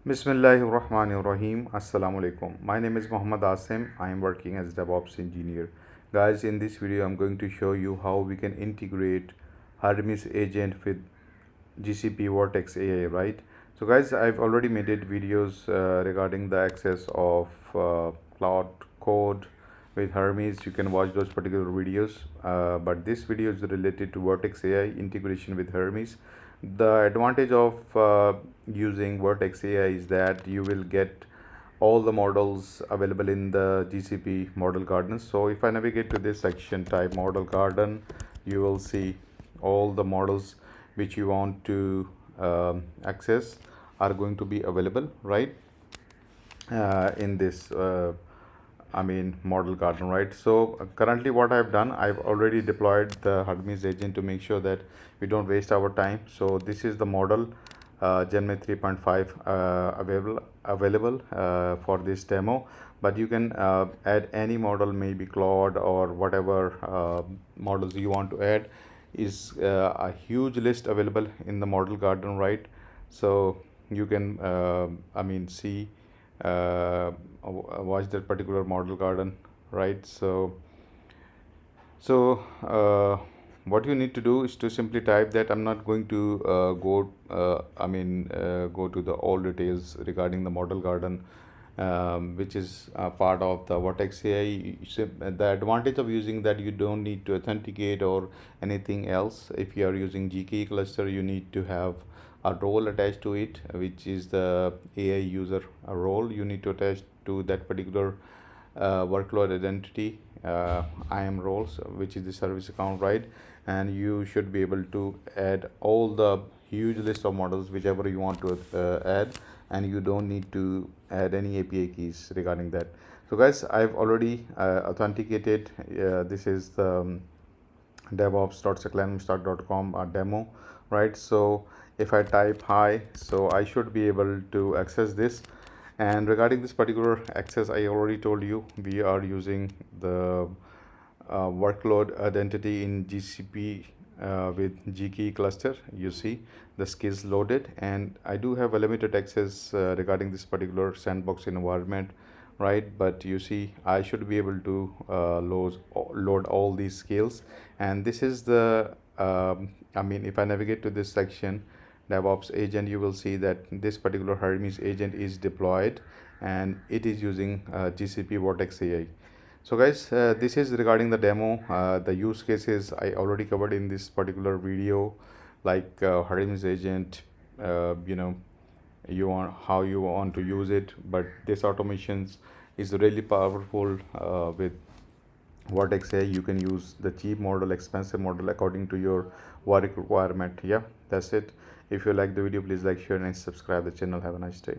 Bismillahirrahmanirrahim. Assalamu alaikum. My name is Muhammad Asim. I am working as DevOps engineer. Guys, in this video, I'm going to show you how we can integrate Hermes agent with GCP Vertex AI, right? So guys, I've already made it videos regarding the access of cloud code with Hermes. You can watch those particular videos, but this video is related to Vertex AI integration with Hermes. The advantage of using Vertex AI is that you will get all the models available in the GCP model garden. So if I navigate to this section, type model garden, you will see all the models which you want to access are going to be available, right? In this model garden, right? So currently what I've done, I've already deployed the Hermes agent to make sure that we don't waste our time. So this is the model Gemini 3.5 available for this demo, but you can add any model, maybe Claude or whatever models you want to add. Is a huge list available in the model garden, right? So you can see watch that particular model garden, right? So what you need to do is to simply type that. I'm not going to go to the all details regarding the model garden, which is part of the Vertex AI. The advantage of using that, you don't need to authenticate or anything else. If you are using GKE cluster, you need to have a role attached to it, which is the AI user role. You need to attach to that particular workload identity IAM roles, which is the service account, right? And you should be able to add all the huge list of models whichever you want to add, and you don't need to add any API keys regarding that. So guys, I've already authenticated. This is the devops.seclaimstart.com demo, right? So if I type hi, so I should be able to access this. And regarding this particular access, I already told you we are using the workload identity in GCP with GKE cluster. You see the skills loaded, and I do have a limited access regarding this particular sandbox environment, right? But you see, I should be able to load all these skills. And this is the if I navigate to this section, DevOps agent, you will see that this particular Hermes agent is deployed, and it is using GCP Vertex AI. So guys, this is regarding the demo. The use cases I already covered in this particular video, like Hermes agent, you want how you want to use it. But this automations is really powerful with Vertex AI. You can use the cheap model, expensive model according to your work requirement. Yeah, that's it. If you like the video, please like, share, and subscribe the channel. Have a nice day.